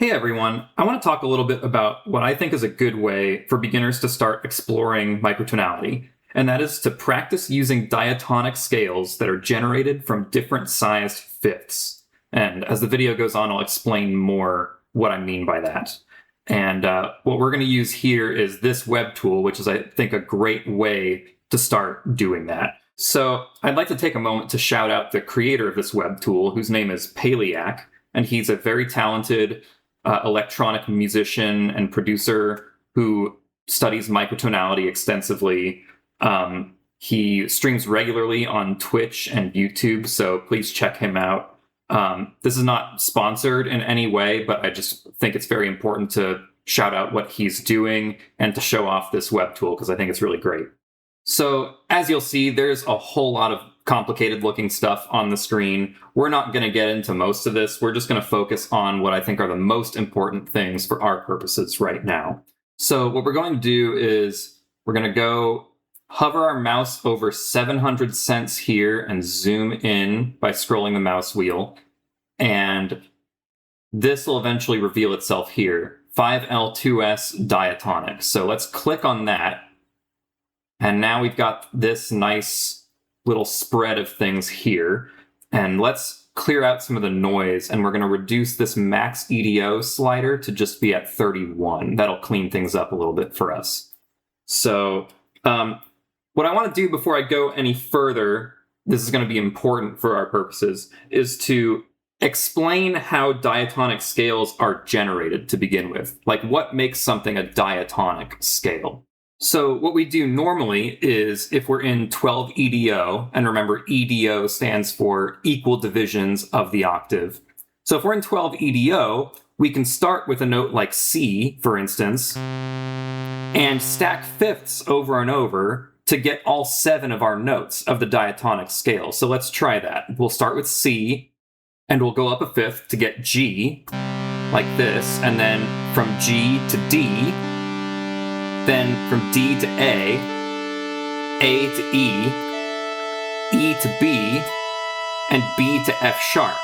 Hey everyone, I want to talk a little bit about what I think is a good way for beginners to start exploring microtonality, and that is to practice using diatonic scales that are generated from different sized fifths. And as the video goes on, I'll explain more what I mean by that. And what we're going to use here is this web tool, which is, I think, a great way to start doing that. So I'd like to take a moment to shout out the creator of this web tool, whose name is Pailiaq, and he's a very talented electronic musician and producer who studies microtonality extensively. He streams regularly on Twitch and YouTube, so please check him out. This is not sponsored in any way, but I just think it's very important to shout out what he's doing and to show off this web tool because I think it's really great. So as you'll see, there's a whole lot of complicated looking stuff on the screen. We're not going to get into most of this. We're just going to focus on what I think are the most important things for our purposes right now. So what we're going to do is we're going to go hover our mouse over 700 cents here and zoom in by scrolling the mouse wheel. And this will eventually reveal itself here, 5L2S diatonic. So let's click on that. And now we've got this nice little spread of things here. And let's clear out some of the noise, and we're going to reduce this max EDO slider to just be at 31. That'll clean things up a little bit for us. So what I want to do before I go any further, this is going to be important for our purposes, is to explain how diatonic scales are generated to begin with. Like, what makes something a diatonic scale? So what we do normally is if we're in 12 EDO, and remember EDO stands for equal divisions of the octave. So if we're in 12 EDO, we can start with a note like C, for instance, and stack fifths over and over to get all 7 of our notes of the diatonic scale. So let's try that. We'll start with C, and we'll go up a fifth to get G, like this, and then from G to D, then from D to A to E to B, and B to F sharp.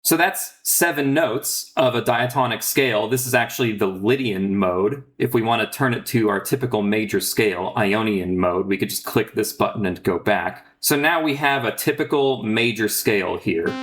So that's 7 notes of a diatonic scale. This is actually the Lydian mode. If we want to turn it to our typical major scale, Ionian mode, we could just click this button and go back. So now we have a typical major scale here.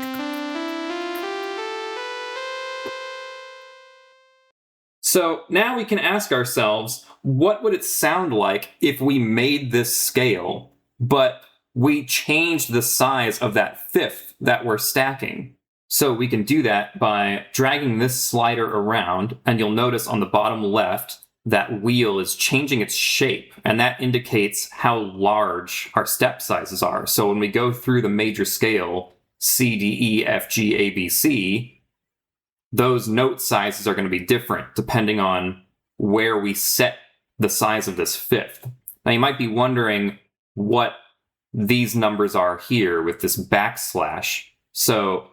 So now we can ask ourselves, what would it sound like if we made this scale, but we changed the size of that fifth that we're stacking? So we can do that by dragging this slider around, and you'll notice on the bottom left, that wheel is changing its shape, and that indicates how large our step sizes are. So when we go through the major scale, C, D, E, F, G, A, B, C, those note sizes are going to be different depending on where we set the size of this fifth. Now you might be wondering what these numbers are here with this backslash. So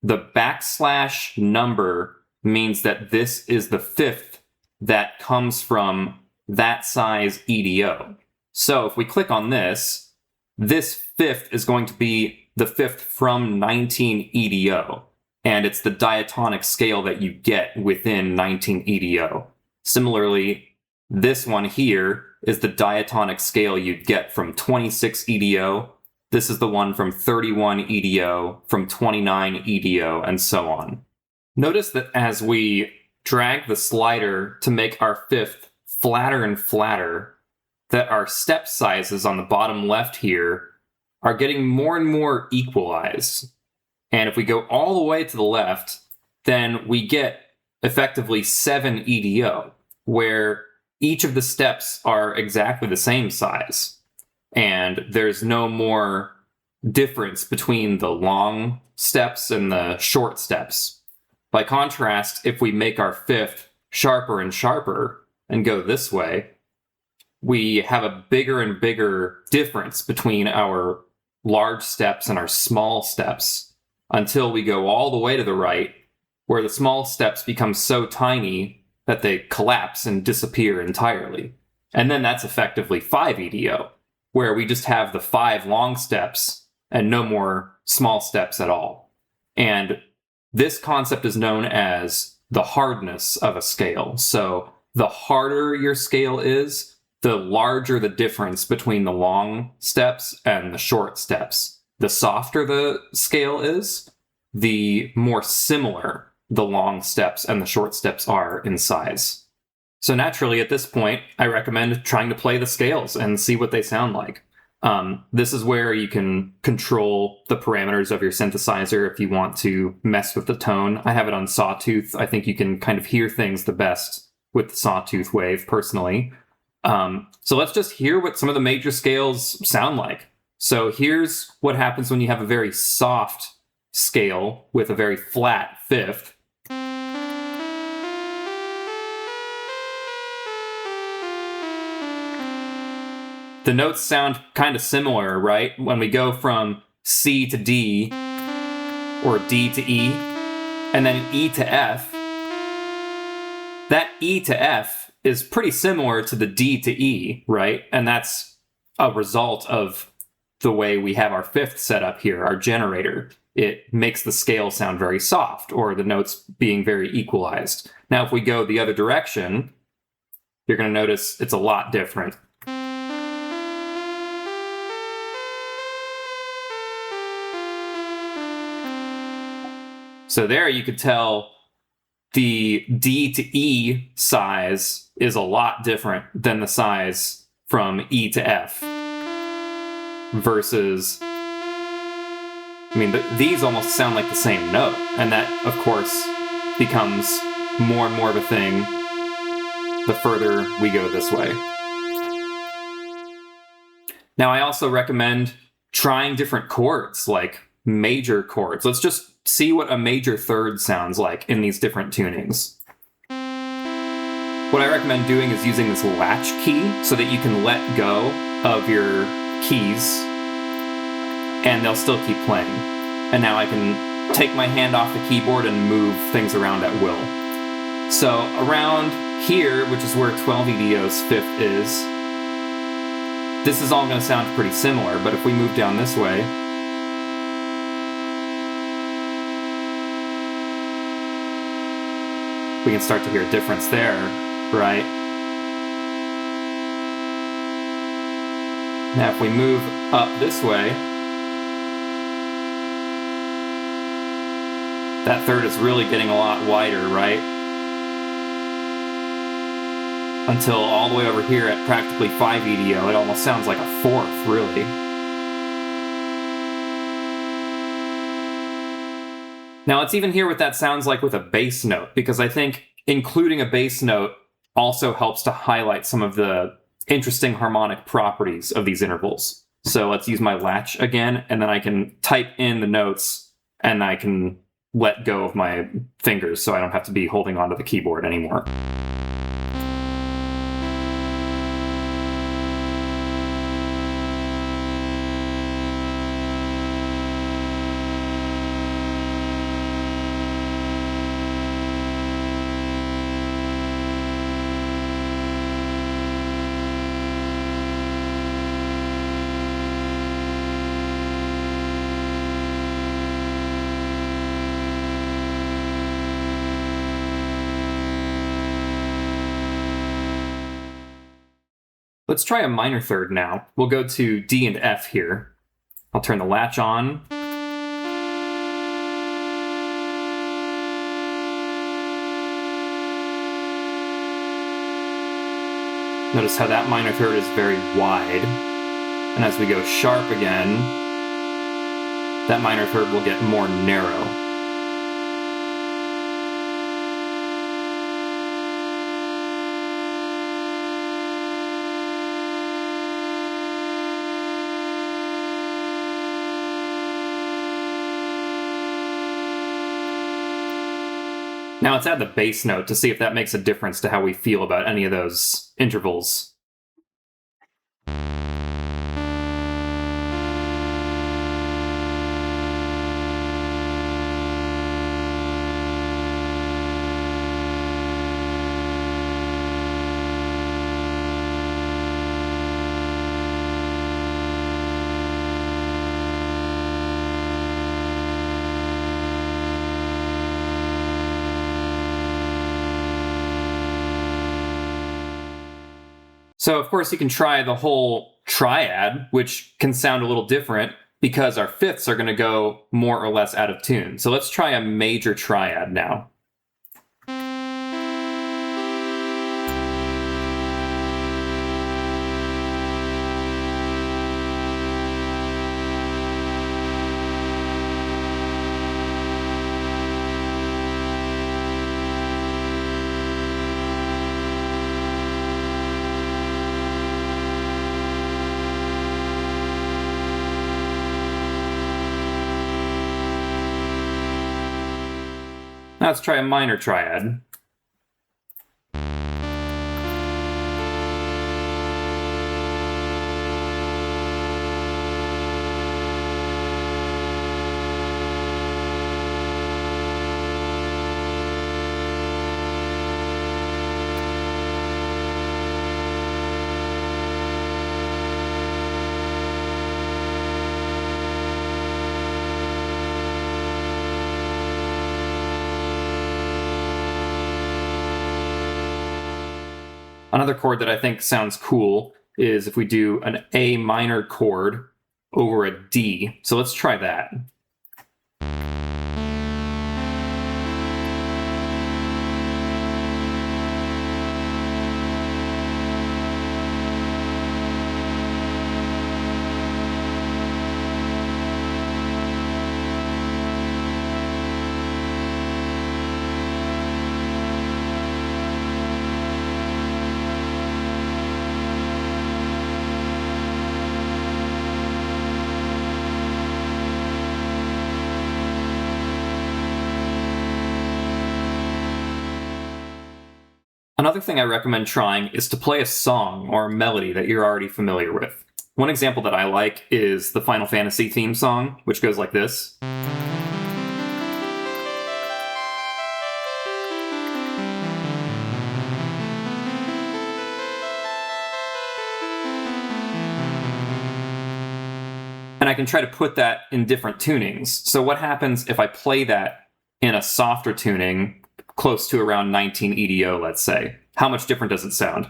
the backslash number means that this is the fifth that comes from that size EDO. So if we click on this, this fifth is going to be the fifth from 19 EDO. And it's the diatonic scale that you get within 19 EDO. Similarly, this one here is the diatonic scale you'd get from 26 EDO. This is the one from 31 EDO, from 29 EDO, and so on. Notice that as we drag the slider to make our fifth flatter and flatter, that our step sizes on the bottom left here are getting more and more equalized. And if we go all the way to the left, then we get effectively 7 EDO, where each of the steps are exactly the same size. And there's no more difference between the long steps and the short steps. By contrast, if we make our fifth sharper and sharper and go this way, we have a bigger and bigger difference between our large steps and our small steps, until we go all the way to the right, where the small steps become so tiny that they collapse and disappear entirely. And then that's effectively 5 EDO, where we just have the 5 long steps and no more small steps at all. And this concept is known as the hardness of a scale. So the harder your scale is, the larger the difference between the long steps and the short steps. The softer the scale is, the more similar the long steps and the short steps are in size. So naturally, at this point, I recommend trying to play the scales and see what they sound like. This is where you can control the parameters of your synthesizer if you want to mess with the tone. I have it on sawtooth. I think you can kind of hear things the best with the sawtooth wave, personally. So let's just hear what some of the major scales sound like. So here's what happens when you have a very soft scale with a very flat fifth. The notes sound kind of similar, right? When we go from C to D, or D to E, and then E to F, that E to F is pretty similar to the D to E, right? And that's a result of the way we have our fifth set up here, our generator. It makes the scale sound very soft, or the notes being very equalized. Now, if we go the other direction, you're going to notice it's a lot different. So there you could tell the D to E size is a lot different than the size from E to F. Versus, I mean, these almost sound like the same note. And that, of course, becomes more and more of a thing the further we go this way. Now, I also recommend trying different chords, like major chords. Let's just see what a major third sounds like in these different tunings. What I recommend doing is using this latch key so that you can let go of your keys and they'll still keep playing. And now I can take my hand off the keyboard and move things around at will. So around here, which is where 12EDO's fifth is, this is all going to sound pretty similar, but if we move down this way, we can start to hear a difference there, right? Now if we move up this way, that third is really getting a lot wider, right? Until all the way over here at practically 5 EDO, it almost sounds like a fourth, really. Now let's even hear what that sounds like with a bass note, because I think including a bass note also helps to highlight some of the interesting harmonic properties of these intervals. So let's use my latch again, and then I can type in the notes, and I can let go of my fingers so I don't have to be holding onto the keyboard anymore. Let's try a minor third now. We'll go to D and F here. I'll turn the latch on. Notice how that minor third is very wide. And as we go sharp again, that minor third will get more narrow. Now let's add the bass note to see if that makes a difference to how we feel about any of those intervals. So, of course, you can try the whole triad, which can sound a little different because our fifths are going to go more or less out of tune. So let's try a major triad now. Now let's try a minor triad. Another chord that I think sounds cool is if we do an A minor chord over a D. So let's try that. Another thing I recommend trying is to play a song or a melody that you're already familiar with. One example that I like is the Final Fantasy theme song, which goes like this. And I can try to put that in different tunings. So what happens if I play that in a softer tuning, close to around 19 EDO, let's say? How much different does it sound?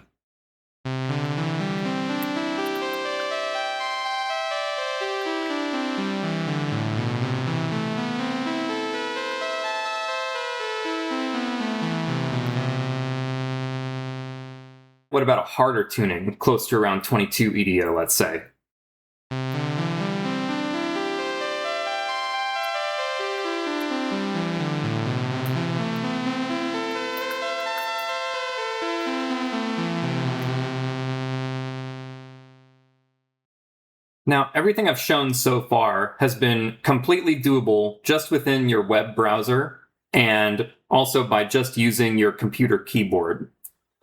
What about a harder tuning, close to around 22 EDO, let's say? Now, everything I've shown so far has been completely doable just within your web browser and also by just using your computer keyboard.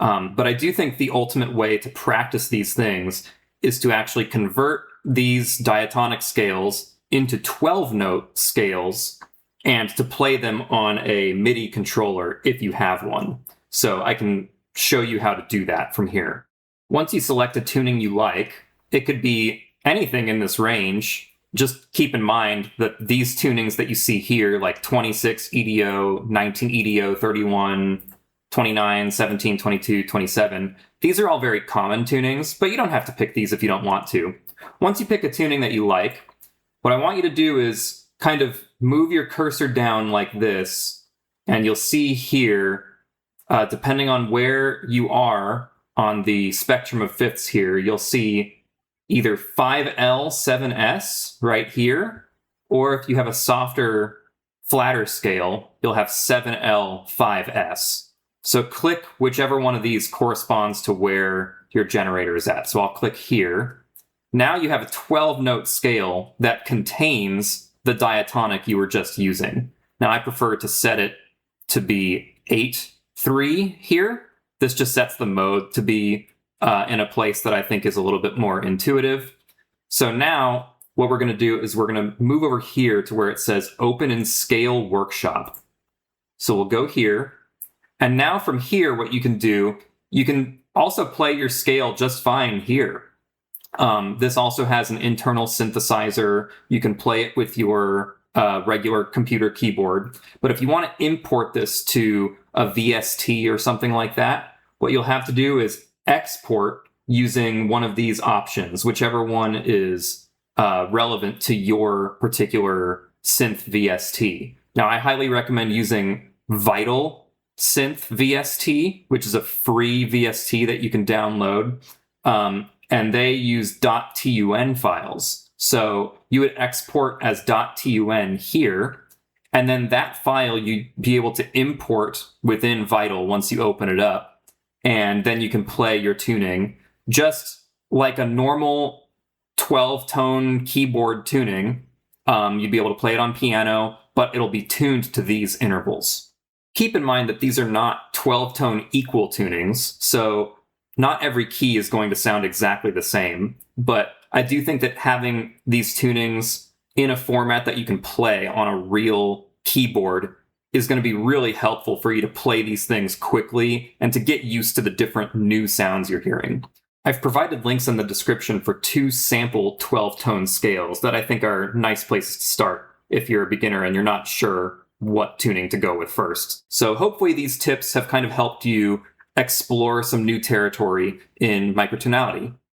But I do think the ultimate way to practice these things is to actually convert these diatonic scales into 12-note scales and to play them on a MIDI controller if you have one. So I can show you how to do that from here. Once you select a tuning you like, it could be anything in this range. Just keep in mind that these tunings that you see here, like 26 EDO, 19 EDO, 31, 29, 17, 22, 27, these are all very common tunings, but you don't have to pick these if you don't want to. Once you pick a tuning that you like, what I want you to do is kind of move your cursor down like this, and you'll see here, depending on where you are on the spectrum of fifths here, you'll see either 5L, 7S right here, or if you have a softer, flatter scale, you'll have 7L, 5S. So click whichever one of these corresponds to where your generator is at. So I'll click here. Now you have a 12-note scale that contains the diatonic you were just using. Now I prefer to set it to be 8-3 here. This just sets the mode to be in a place that I think is a little bit more intuitive. So now what we're going to do is we're going to move over here to where it says Open in Scale Workshop. So we'll go here. And now from here, what you can do, you can also play your scale just fine here. This also has an internal synthesizer. You can play it with your regular computer keyboard. But if you want to import this to a VST or something like that, what you'll have to do is export using one of these options, whichever one is relevant to your particular synth VST. Now, I highly recommend using Vital Synth VST, which is a free VST that you can download. And they use .tun files. So you would export as .tun here, and then that file you'd be able to import within Vital once you open it up, and then you can play your tuning just like a normal 12-tone keyboard tuning. You'd be able to play it on piano, but it'll be tuned to these intervals. Keep in mind that these are not 12-tone equal tunings, so not every key is going to sound exactly the same, but I do think that having these tunings in a format that you can play on a real keyboard is going to be really helpful for you to play these things quickly and to get used to the different new sounds you're hearing. I've provided links in the description for 2 sample 12-tone scales that I think are nice places to start if you're a beginner and you're not sure what tuning to go with first. So hopefully these tips have kind of helped you explore some new territory in microtonality.